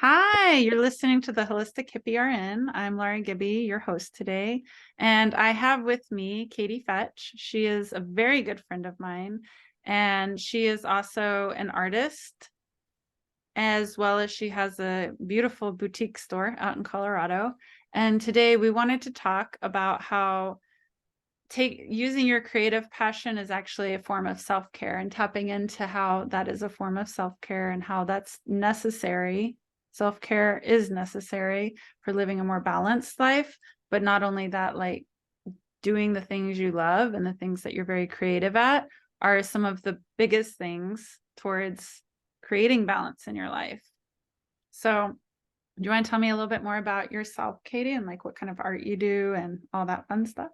Hi, you're listening to the Holistic Hippie RN. I'm Laura Gibby, your host today, and I have with me Katey Fetch. She is a very good friend of mine, and she is also an artist, as well as she has a beautiful boutique store out in Colorado. And today we wanted to talk about how using your creative passion is actually a form of self-care, and tapping into how that is a form of self-care and how that's necessary. Self-care is necessary for living a more balanced life, but not only that, like doing the things you love and the things that you're very creative at are some of the biggest things towards creating balance in your life. So do you want to tell me a little bit more about yourself, Katey, and like what kind of art you do and all that fun stuff?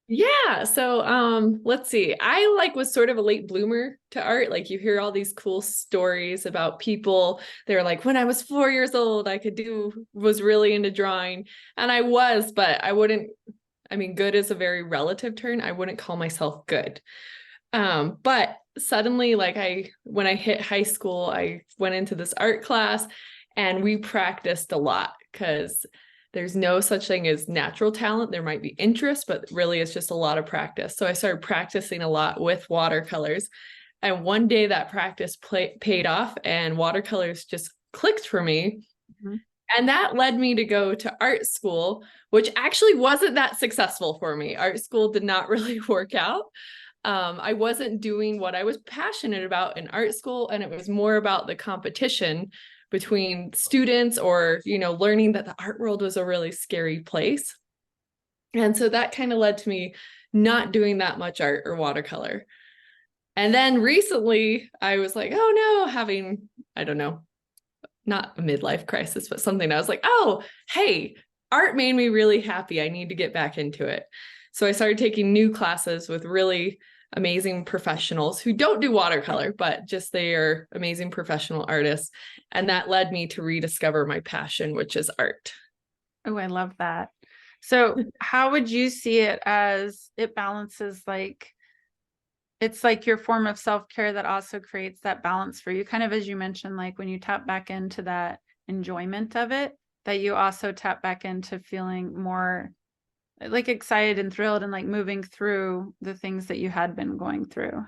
Yeah. So let's see. I was sort of a late bloomer to art. Like you hear all these cool stories about people. They're like, when I was 4 years old, was really into drawing. And I was, but good is a very relative term. I wouldn't call myself good. But suddenly, when I hit high school, I went into this art class and we practiced a lot because there's no such thing as natural talent. There might be interest, but really it's just a lot of practice. So I started practicing a lot with watercolors. And one day that practice paid off and watercolors just clicked for me. Mm-hmm. And that led me to go to art school, which actually wasn't that successful for me. Art school did not really work out. I wasn't doing what I was passionate about in art school, and it was more about the competition between students or, learning that the art world was a really scary place. And so that kind of led to me not doing that much art or watercolor. And then recently I was like, oh no, having, I don't know, not a midlife crisis, but something I was like, oh, hey, art made me really happy. I need to get back into it. So I started taking new classes with really amazing professionals who don't do watercolor, but just they are amazing professional artists. And that led me to rediscover my passion, which is art. Oh, I love that. So how would you see it as it balances, it's like your form of self-care that also creates that balance for you, kind of as you mentioned, like when you tap back into that enjoyment of it, that you also tap back into feeling more like excited and thrilled and like moving through the things that you had been going through?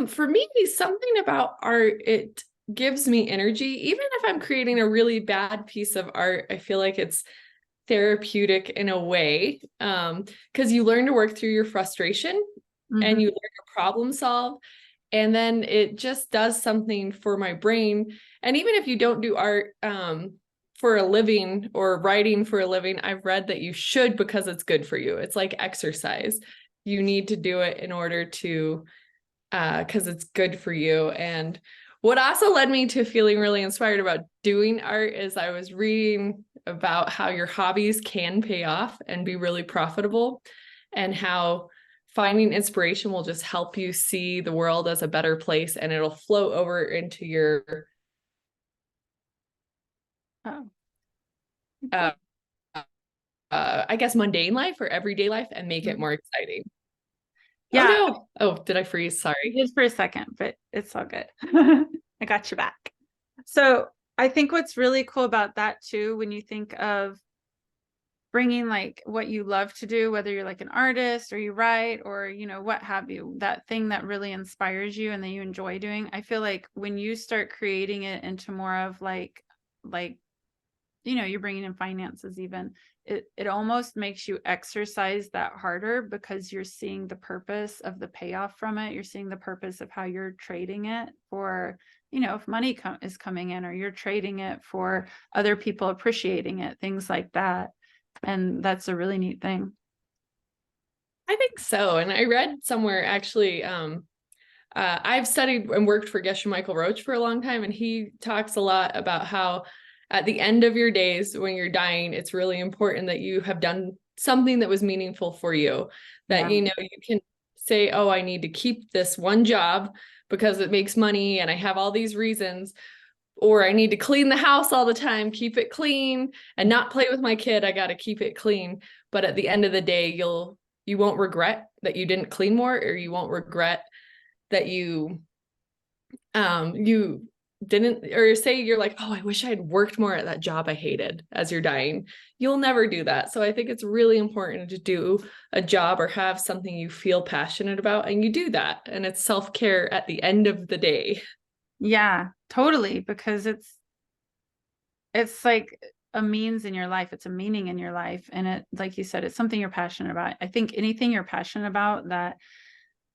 For me, something about art, it gives me energy. Even if I'm creating a really bad piece of art, I feel like it's therapeutic in a way, because you learn to work through your frustration Mm-hmm. and you learn to problem solve. And then it just does something for my brain. And even if you don't do art for a living or writing for a living, I've read that you should because it's good for you. It's like exercise. You need to do it in order to, because it's good for you. And what also led me to feeling really inspired about doing art is I was reading about how your hobbies can pay off and be really profitable, and how finding inspiration will just help you see the world as a better place, and it'll flow over into your Oh, uh, I guess mundane life or everyday life and make it more exciting. Oh yeah, no. Oh, did I freeze? Sorry. just for a second, but it's all good. I got you back. So I think what's really cool about that too, when you think of bringing like what you love to do, whether you're like an artist or you write or, what have you, that thing that really inspires you and that you enjoy doing. I feel like when you start creating it into more of like, you're bringing in finances even, it almost makes you exercise that harder because you're seeing the purpose of the payoff from it. You're seeing the purpose of how you're trading it for, if money is coming in, or you're trading it for other people appreciating it, things like that. And that's a really neat thing. I think so. And I read somewhere actually, I've studied and worked for Geshe Michael Roach for a long time, and he talks a lot about how at the end of your days when you're dying, it's really important that you have done something that was meaningful for you, that, Yeah. you can say, oh, I need to keep this one job because it makes money and I have all these reasons, or I need to clean the house all the time, keep it clean and not play with my kid. I got to keep it clean. But at the end of the day, you won't regret that you didn't clean more, or you won't regret that you didn't, or say you're like, oh, I wish I had worked more at that job I hated as you're dying. You'll never do that. So I think it's really important to do a job or have something you feel passionate about, and you do that. And it's self-care at the end of the day. Yeah, totally. Because it's like a means in your life. It's a meaning in your life. And it, like you said, it's something you're passionate about. I think anything you're passionate about, that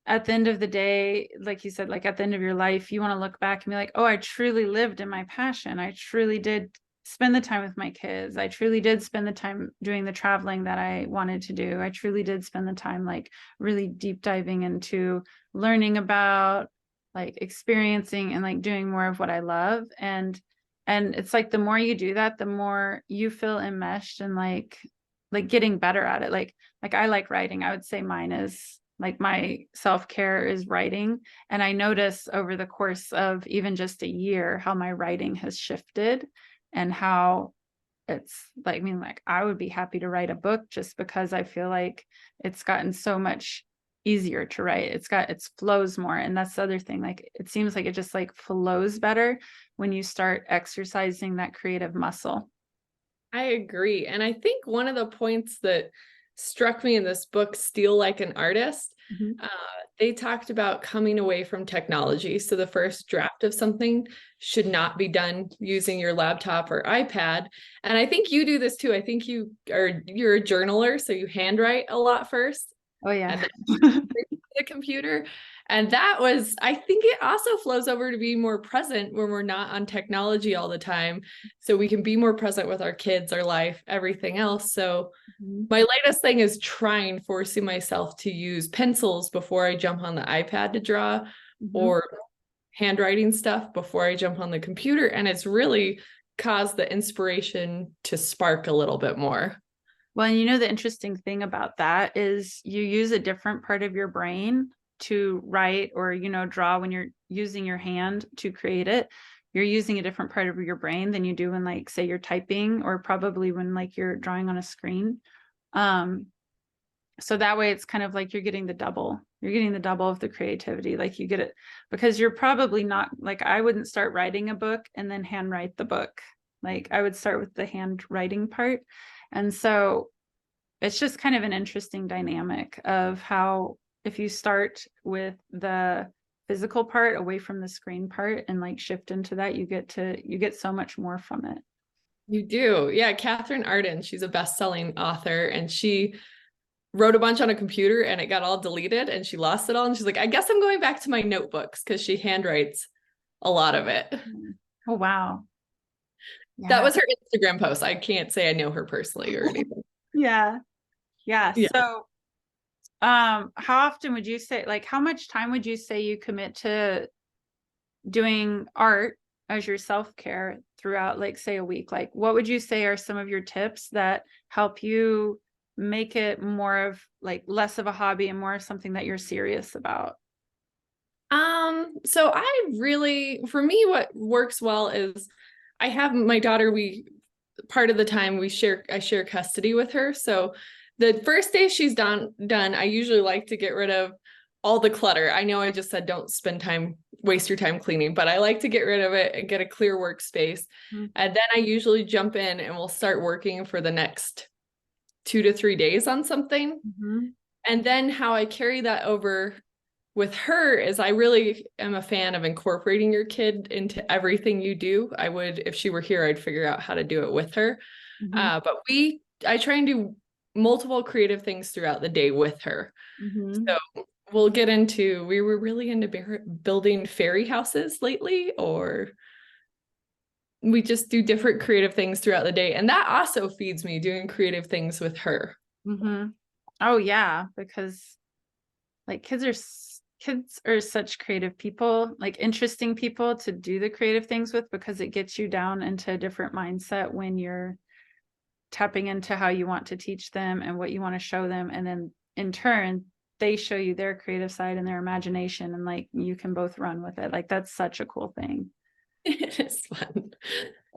at the end of the day, like you said, like at the end of your life, you want to look back and be like, oh, I truly lived in my passion. I truly did spend the time with my kids. I truly did spend the time doing the traveling that I wanted to do. I truly did spend the time like really deep diving into learning about, like experiencing and like doing more of what I love. And it's like the more you do that, the more you feel enmeshed and like getting better at it. Like I like writing. I would say mine is like my self-care is writing. And I notice over the course of even just a year how my writing has shifted, and how it's like, I mean, like I would be happy to write a book just because I feel like it's gotten so much easier to write. It flows more. And that's the other thing. Like it seems like it just like flows better when you start exercising that creative muscle. I agree. And I think one of the points that struck me in this book, Steal Like an Artist, Mhm. uh, they talked about coming away from technology. So the first draft of something should not be done using your laptop or iPad. And I think you do this too. I think you're a journaler, so you handwrite a lot first Oh yeah. and then the computer. And that was, I think it also flows over to being more present when we're not on technology all the time. So we can be more present with our kids, our life, everything else. So Mhm. my latest thing is forcing myself to use pencils before I jump on the iPad to draw, Mhm. or handwriting stuff before I jump on the computer. And it's really caused the inspiration to spark a little bit more. Well, and you know, the interesting thing about that is you use a different part of your brain to write or, you know, draw when you're using your hand to create it. You're using a different part of your brain than you do when, like, say you're typing, or probably when like you're drawing on a screen. Um, so that way it's kind of like you're getting the double of the creativity. Like you get it because you're probably not, like, I wouldn't start writing a book and then handwrite the book. Like I would start with the handwriting part. And so it's just kind of an interesting dynamic of how, if you start with the physical part away from the screen part and like shift into that, you get so much more from it. You do. Yeah. Catherine Arden, she's a best-selling author, and she wrote a bunch on a computer and it got all deleted and she lost it all. And she's like, I guess I'm going back to my notebooks, because she handwrites a lot of it. Oh wow. That Yeah. was her Instagram post. I can't say I know her personally or anything. Yeah. Yeah. Yeah. So how often would you say, like, how much time would you say you commit to doing art as your self-care throughout, like, say a week? Like what would you say are some of your tips that help you make it more of like less of a hobby and more of something that you're serious about? So for me, what works well is I have my daughter, part of the time I share custody with her. So the first day she's done, I usually like to get rid of all the clutter. I know I just said don't waste your time cleaning, but I like to get rid of it and get a clear workspace. Mhm. And then I usually jump in and we'll start working for the next 2 to 3 days on something. Mhm. And then how I carry that over with her is I really am a fan of incorporating your kid into everything you do. I would, if she were here, I'd figure out how to do it with her. Mhm. I try and do multiple creative things throughout the day with her. Mhm. So we were really into building fairy houses lately, or we just do different creative things throughout the day. And that also feeds me, doing creative things with her. Mhm. Oh yeah, because like kids are such creative people, like interesting people to do the creative things with, because it gets you down into a different mindset when you're tapping into how you want to teach them and what you want to show them, and then in turn they show you their creative side and their imagination, and like you can both run with it. Like that's such a cool thing. It is fun.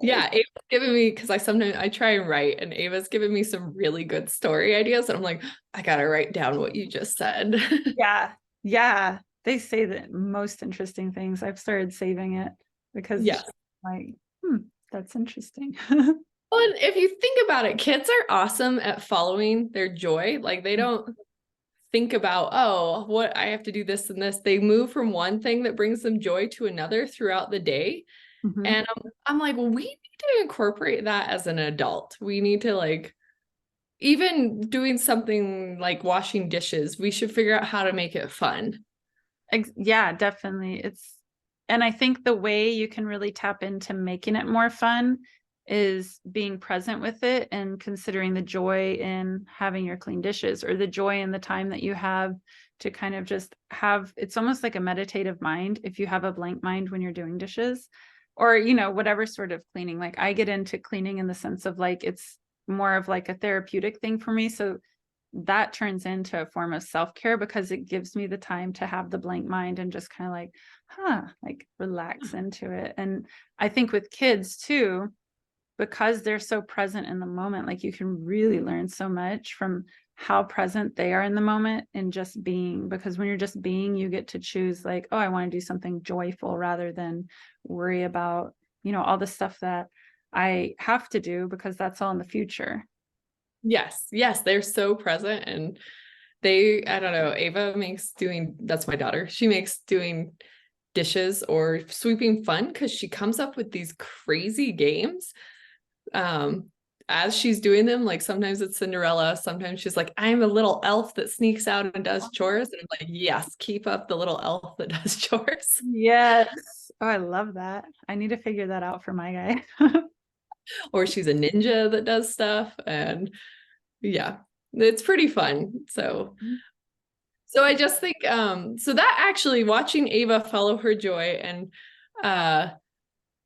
Yeah, Ava's given me, because I try and write, and Ava's given me some really good story ideas, and I'm like, I gotta write down what you just said. Yeah, yeah, they say the most interesting things. I've started saving it. because Yes. like, that's interesting. Well, and if you think about it, kids are awesome at following their joy. Like they don't think about, oh, what I have to do this and this. They move from one thing that brings them joy to another throughout the day. Mhm. And I'm like, well, we need to incorporate that as an adult. We need to like, even doing something like washing dishes, we should figure out how to make it fun. Yeah, definitely. And I think the way you can really tap into making it more fun is being present with it and considering the joy in having your clean dishes, or the joy in the time that you have to kind of just have, it's almost like a meditative mind if you have a blank mind when you're doing dishes, or, whatever sort of cleaning. Like I get into cleaning in the sense of like, it's more of like a therapeutic thing for me. So that turns into a form of self-care because it gives me the time to have the blank mind and just kind of like relax into it. And I think with kids too, because they're so present in the moment, like you can really learn so much from how present they are in the moment and just being, because when you're just being, you get to choose like, oh, I want to do something joyful rather than worry about, all the stuff that I have to do because that's all in the future. Yes, they're so present, and I don't know, Ava makes doing, that's my daughter, she makes doing dishes or sweeping fun because she comes up with these crazy games as she's doing them. Like sometimes it's Cinderella, sometimes she's like, I'm a little elf that sneaks out and does chores, and I'm like, yes, keep up the little elf that does chores. Yes. Oh, I love that. I need to figure that out for my guy. Or she's a ninja that does stuff, and yeah, it's pretty fun. So I just think so that actually, watching Ava follow her joy and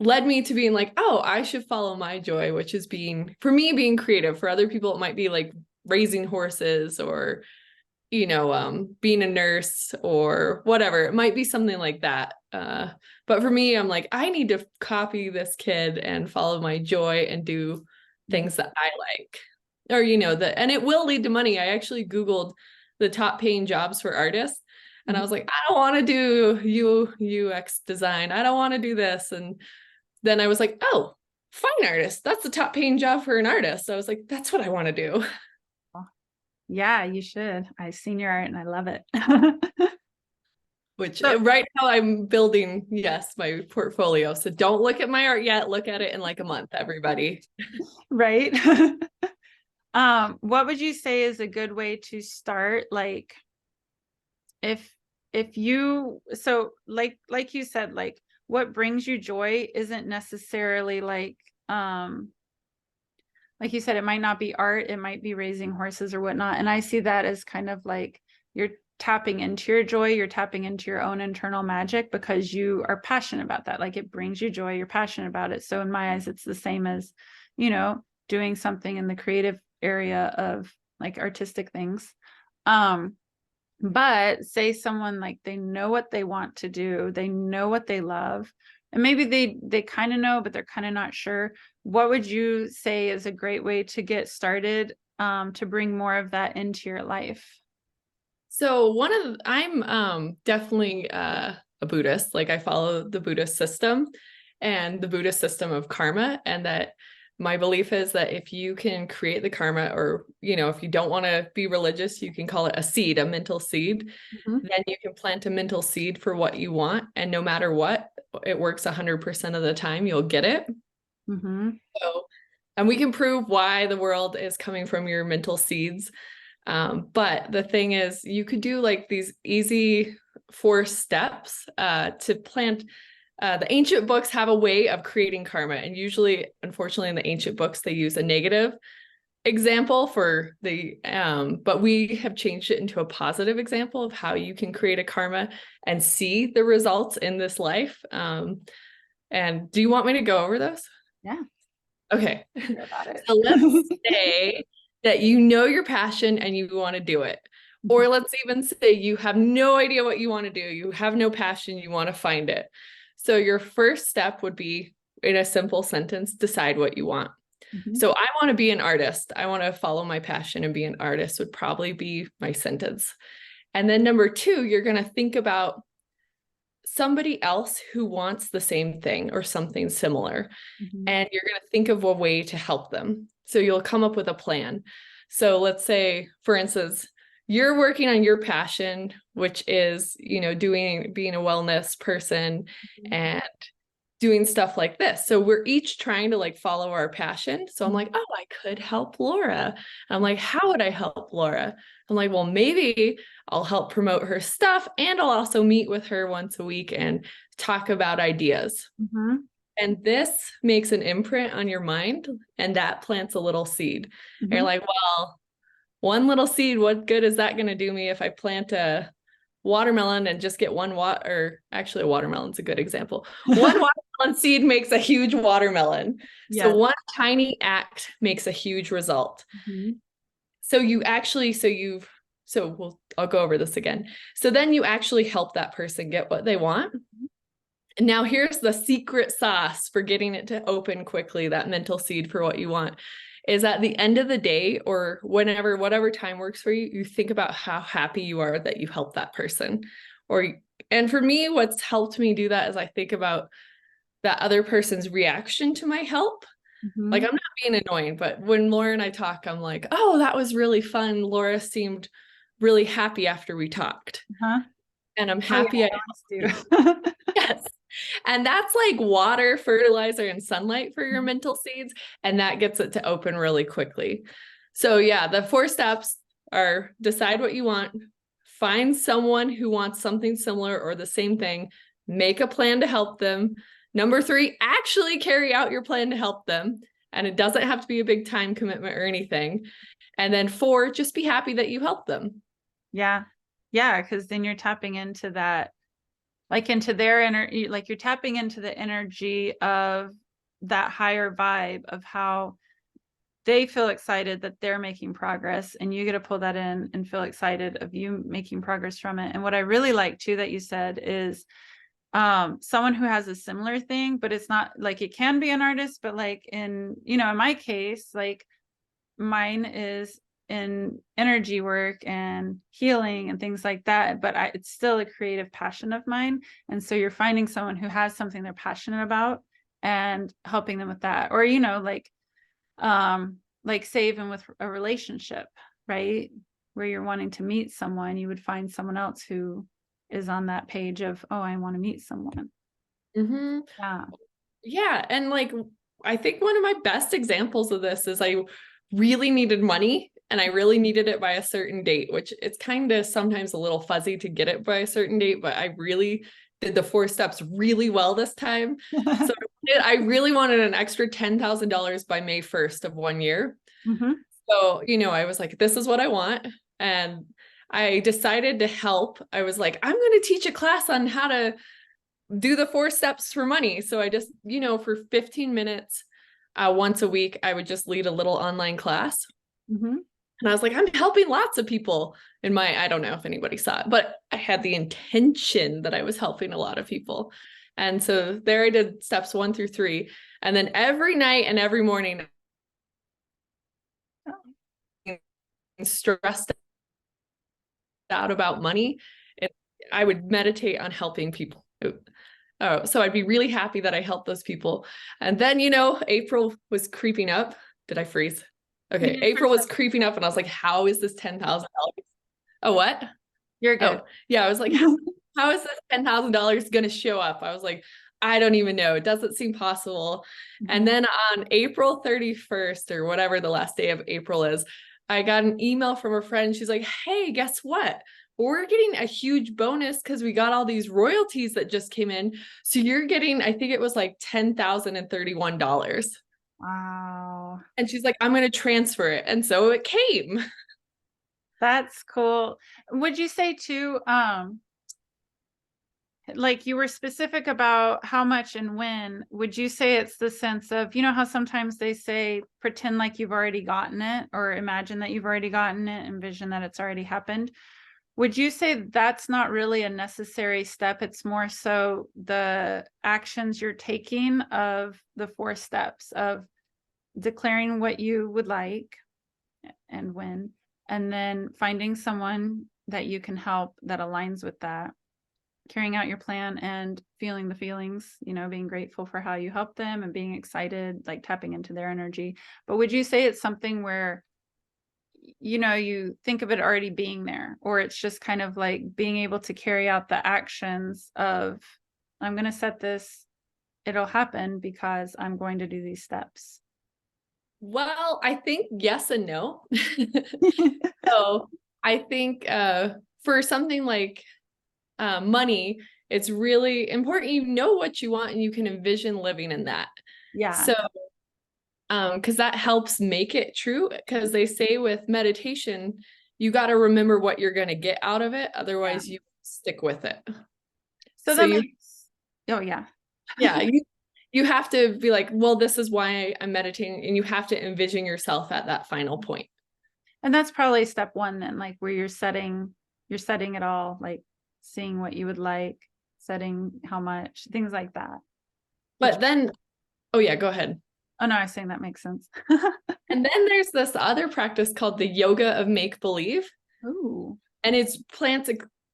led me to being like, oh, I should follow my joy, which is being, for me, being creative. For other people, it might be like raising horses, or being a nurse or whatever. It might be something like that. But for me, I'm like, I need to copy this kid and follow my joy and do things that I like. Or, that, and it will lead to money. I actually Googled the top paying jobs for artists. And I was like, I don't want to do UX design. I don't want to do this. And then I was like, oh, fine artist. That's the top paying job for an artist. So I was like, that's what I want to do. Yeah, you should. I've seen your art and I love it. Which So, right now I'm building, yes, my portfolio. So don't look at my art yet. Look at it in like a month, everybody. right. What would you say is a good way to start? Like if you, so like you said, like what brings you joy isn't necessarily like you said, it might not be art, it might be raising horses or whatnot. And I see that as kind of like you're tapping into your joy, you're tapping into your own internal magic because you are passionate about that. Like it brings you joy, you're passionate about it. So in my eyes, it's the same as, doing something in the creative area of like artistic things. But say someone like they know what they want to do, they know what they love, and maybe they kind of know, but they're kind of not sure. What would you say is a great way to get started to bring more of that into your life? So I'm definitely a Buddhist. Like I follow the Buddhist system and the Buddhist system of karma, and that my belief is that if you can create the karma, or if you don't want to be religious, you can call it a seed, a mental seed. Then you can plant a mental seed for what you want, and no matter what, it works 100% of the time, you'll get it. So, and we can prove why the world is coming from your mental seeds. But the thing is, you could do like these easy 4 steps to plant. The ancient books have a way of creating karma, and usually, unfortunately, in the ancient books, they use a negative example for the, but we have changed it into a positive example of how you can create a karma and see the results in this life. And do you want me to go over those? Yeah. Okay. About it. So let's say that you know your passion and you want to do it. Or let's even say you have no idea what you want to do. You have no passion, you want to find it. So your first step would be, in a simple sentence, decide what you want. So I want to be an artist. I want to follow my passion and be an artist would probably be my sentence. And then number 2, you're going to think about somebody else who wants the same thing or something similar, Mhm. and you're going to think of a way to help them. So you'll come up with a plan. So let's say, for instance, you're working on your passion, which is, being a wellness person Mhm. and doing stuff like this. So we're each trying to like follow our passion. So I'm Mhm. like, oh, I could help Laura. I'm like, how would I help Laura? I'm like, well, maybe I'll help promote her stuff, and I'll also meet with her once a week and talk about ideas. Mhm. And this makes an imprint on your mind, and that plants a little seed. And you're Mhm. like, well, one little seed, what good is that going to do me if I plant a watermelon and just get one or actually a watermelon's a good example. One watermelon seed makes a huge watermelon. So Yes. one tiny act makes a huge result. Mhm. So I'll go over this again. So then you actually help that person get what they want. And now here's the secret sauce for getting it to open quickly, that mental seed for what you want, is at the end of the day or whenever, whatever time works for you, you think about how happy you are that you helped that person. And for me, what's helped me do that is I think about that other person's reaction to my help. Like, Mhm. I'm not being annoying, but when Laura and I talk, I'm like, oh, that was really fun. Laura seemed really happy after we talked. Huh? And I'm Oh yeah, happy I I always helped. do. Yes. And that's like water, fertilizer, and sunlight for your mental seeds. And that gets it to open really quickly. So, yeah, the 4 steps are: decide what you want, find someone who wants something similar or the same thing, make a plan to help them. Number 3, actually carry out your plan to help them. And it doesn't have to be a big time commitment or anything. And then 4, just be happy that you helped them. Yeah. Yeah, because then you're tapping into that, like into their energy, like you're tapping into the energy of that higher vibe of how they feel excited that they're making progress, and you get to pull that in and feel excited of you making progress from it. And what I really like too that you said is someone who has a similar thing, but it's not like, it can be an artist, but like in my case, like mine is in energy work and healing and things like that, but it's still a creative passion of mine. And so you're finding someone who has something they're passionate about and helping them with that. Or like say even with a relationship, right, where you're wanting to meet someone, you would find someone else who is on that page of, oh, I want to meet someone. Mm-hmm. Yeah. Yeah. And like, I think one of my best examples of this is I really needed money, and I really needed it by a certain date, which it's kind of sometimes a little fuzzy to get it by a certain date, but I really did the 4 steps really well this time. So I really wanted an extra $10,000 by May 1st of one year. Mm-hmm. So, I was like, this is what I want. And I decided to help. I was like, I'm going to teach a class on how to do the 4 steps for money. So I just, for 15 minutes once a week, I would just lead a little online class. Mm-hmm. And I was like, I'm helping lots of people I don't know if anybody saw it, but I had the intention that I was helping a lot of people. And so there I did steps 1 through 3. And then every night and every morning, stressed out about money, I would meditate on helping people. Oh, so I'd be really happy that I helped those people. And then, April was creeping up. Did I freeze? Okay. April was creeping up, and I was like, how is this $10,000? Oh, what? You're good. Oh, yeah. I was like, how is this $10,000 going to show up? I was like, I don't even know. It doesn't seem possible. And then on April 31st, or whatever the last day of April is, I got an email from a friend. She's like, hey, guess what? We're getting a huge bonus because we got all these royalties that just came in. So you're getting, I think it was like $10,031. Wow. And she's like, I'm going to transfer it. And so it came. That's cool. Would you say too, like you were specific about how much and when, would you say it's the sense of, how sometimes they say, pretend like you've already gotten it, or imagine that you've already gotten it, envision that it's already happened? Would you say that's not really a necessary step? It's more so the actions you're taking of the 4 steps of declaring what you would like and when, and then finding someone that you can help that aligns with that. carrying out your plan and feeling the feelings, being grateful for how you help them and being excited, like tapping into their energy. But would you say it's something where, you think of it already being there, or it's just kind of like being able to carry out the actions of, I'm going to set this, it'll happen because I'm going to do these steps? Well, I think yes and no. So I think for something like money, it's really important you know what you want and you can envision living in that. Yeah. So because that helps make it true, because they say with meditation, you got to remember what you're going to get out of it. Otherwise, you stick with it. So So that you, makes, oh yeah. yeah, you have to be like, well, this is why I'm meditating, and you have to envision yourself at that final point. And that's probably step one then, like where you're setting it all, like seeing what you would like, setting how much, things like that. Which, But then, oh yeah, go ahead. oh no, I was saying that makes sense. And then there's this other practice called the yoga of make believe. Ooh. And it's plants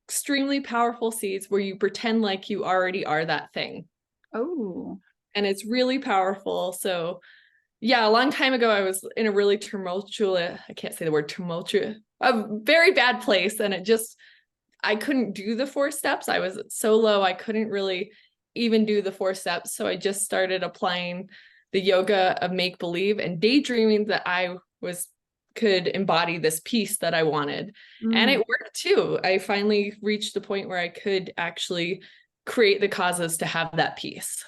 extremely powerful seeds where you pretend like you already are that thing. Oh. And it's really powerful. So yeah, a long time ago, I was in a really tumultuous, I can't say the word tumultuous, a very bad place. And I couldn't do the 4 steps. I was so low, I couldn't really even do the 4 steps. So I just started applying the yoga of make believe and daydreaming that I could embody this peace that I wanted. And it worked too. I finally reached the point where I could actually create the causes to have that peace.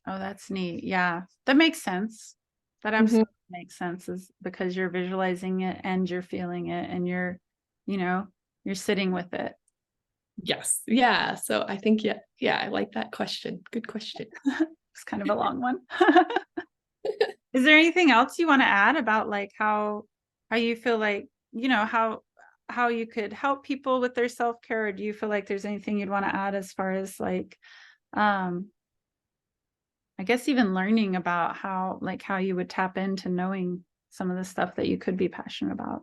Oh, that's neat. Yeah, that makes sense. That absolutely makes sense, is because you're visualizing it and you're feeling it and you're sitting with it. Yes. Yeah. So I think, yeah, I like that question. Good question. It's kind of a long one. Is there anything else you want to add about like how you feel like, how you could help people with their self-care? Or do you feel like there's anything you'd want to add as far as like, I guess even learning about how you would tap into knowing some of the stuff that you could be passionate about?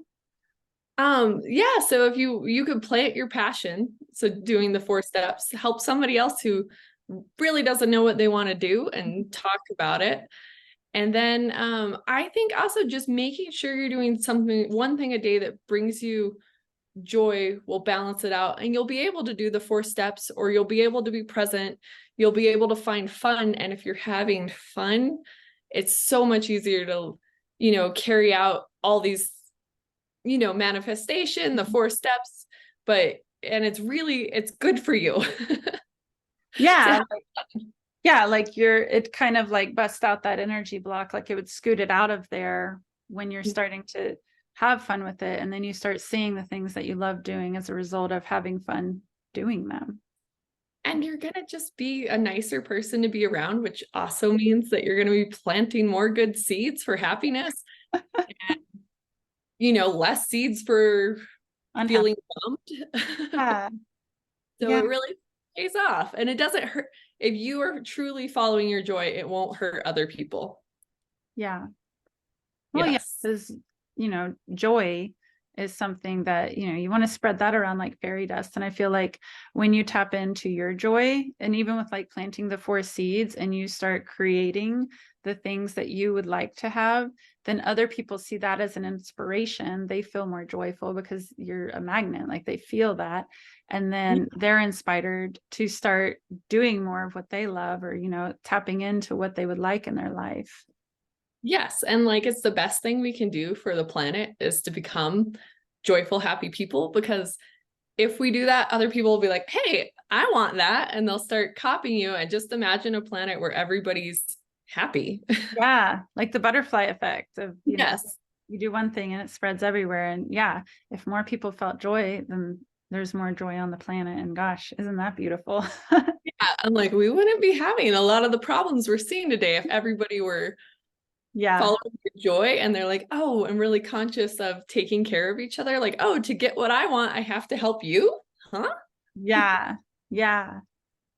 Yeah, so if you could plant your passion, so doing the 4 steps, help somebody else who really doesn't know what they want to do and talk about it. And then I think also just making sure you're doing one thing a day that brings you joy will balance it out, and you'll be able to do the 4 steps, or you'll be able to be present, you'll be able to find fun. And if you're having fun, it's so much easier to carry out all these manifestation, the 4 steps, and it's good for you. Yeah. Yeah, like it kind of like busts out that energy block, like it would scoot it out of there when you're starting to have fun with it. And then you start seeing the things that you love doing as a result of having fun doing them. And you're going to just be a nicer person to be around, which also means that you're going to be planting more good seeds for happiness and, less seeds for feeling bummed. Yeah. So Yeah. it really pays off, and it doesn't hurt. If you are truly following your joy, it won't hurt other people. Yeah. Well, Yes. yeah, because, joy is something that, you want to spread that around like fairy dust. And I feel like when you tap into your joy, and even with like planting the 4 seeds and you start creating the things that you would like to have, then other people see that as an inspiration. They feel more joyful because you're a magnet, like they feel that. And then they're inspired to start doing more of what they love, or, tapping into what they would like in their life. Yes. And like, it's the best thing we can do for the planet is to become joyful, happy people, because if we do that, other people will be like, hey, I want that. And they'll start copying you. And just imagine a planet where everybody's happy. Yeah, like the butterfly effect of, Yes. you do one thing and it spreads everywhere. And yeah, if more people felt joy, then there's more joy on the planet. And gosh, isn't that beautiful? Yeah. And like, we wouldn't be having a lot of the problems we're seeing today if everybody were Yeah. following their joy, and they're like, oh, I'm really conscious of taking care of each other. Like, oh, to get what I want, I have to help you. Huh? Yeah. Yeah.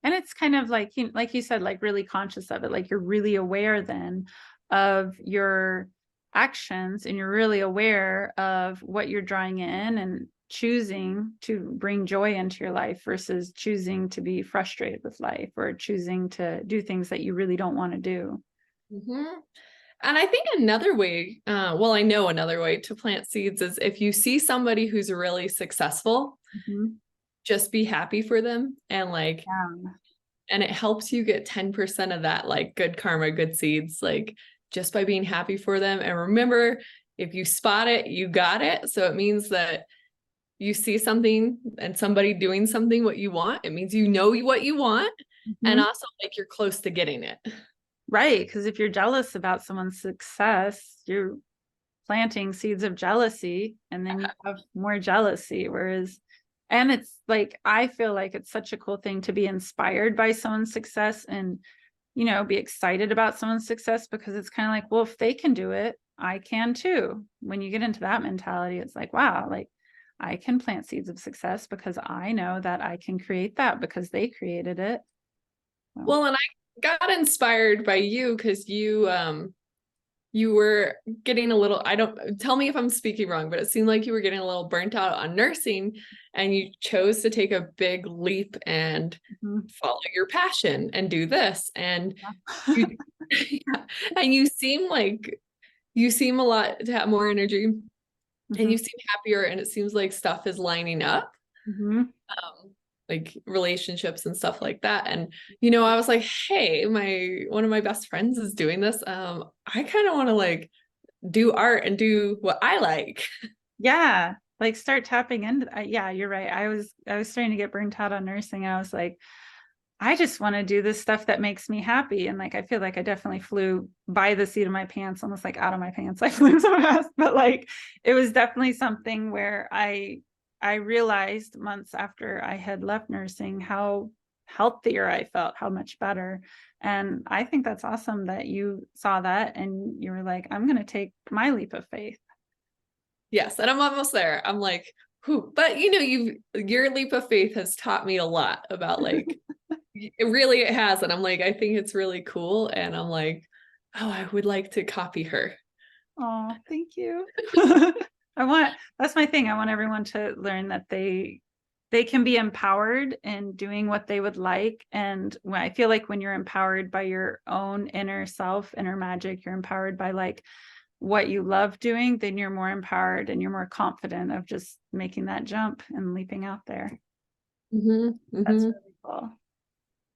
And it's kind of like, like you said, like really conscious of it. Like you're really aware then of your actions, and you're really aware of what you're drawing in, and choosing to bring joy into your life versus choosing to be frustrated with life or choosing to do things that you really don't want to do. Mm-hmm. And I think another way, well, I know another way to plant seeds is if you see somebody who's really successful, just be happy for them. And like, Yeah. and it helps you get 10% of that, like good karma, good seeds, like just by being happy for them. And remember, if you spot it, you got it. So it means that you see something and somebody doing something what you want. It means you know what you want. And also like you're close to getting it. Right. Because if you're jealous about someone's success, you're planting seeds of jealousy and then you have more jealousy. Whereas, and it's like, I feel like it's such a cool thing to be inspired by someone's success and, you know, be excited about someone's success, because it's kind of like, well, if they can do it, I can too. When you get into that mentality, it's like, wow, like I can plant seeds of success because I know that I can create that because they created it. So. Well, and I got inspired by you because you were getting a little, I don't, tell me if I'm speaking wrong, but it seemed like you were getting a little burnt out on nursing and you chose to take a big leap and follow your passion and do this. And you, and you seem like you seem a lot to have more energy and you seem happier and it seems like stuff is lining up. Like relationships and stuff like that. And, you know, I was like, hey, one of my best friends is doing this. I kind of want to like do art and do what I like. Yeah. Like start tapping into, yeah, you're right. I was starting to get burnt out on nursing. I was like, I just want to do this stuff that makes me happy. And like, I feel like I definitely flew by the seat of my pants, almost like out of my pants. I flew so fast, but like, it was definitely something where I realized months after I had left nursing how healthier I felt, how much better. And I think that's awesome that you saw that and you were like, I'm going to take my leap of faith. Yes. And I'm almost there. I'm like, whew. But you know, your leap of faith has taught me a lot about like, it has. And I'm like, I think it's really cool. And I'm like, oh, I would like to copy her. Oh, thank you. That's my thing. I want everyone to learn that they can be empowered in doing what they would like. And when I feel like when you're empowered by your own inner self, inner magic, you're empowered by like what you love doing, then you're more empowered and you're more confident of just making that jump and leaping out there. That's really cool.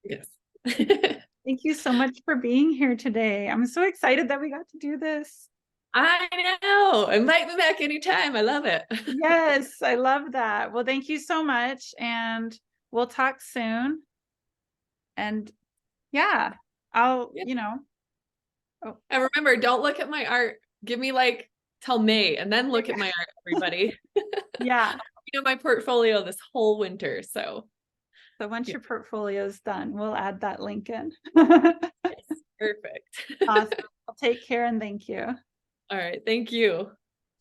Yes. Thank you so much for being here today. I'm so excited that we got to do this. I know. Invite me back anytime. I love it. Yes, I love that. Well, thank you so much. And we'll talk soon. And yeah, you know. Oh. And remember, don't look at my art. Give me like till May and then look at my art, everybody. Yeah. You know, my portfolio this whole winter. So Once your portfolio is done, we'll add that link in. Yes, perfect. Awesome. I'll take care and thank you. All right. Thank you.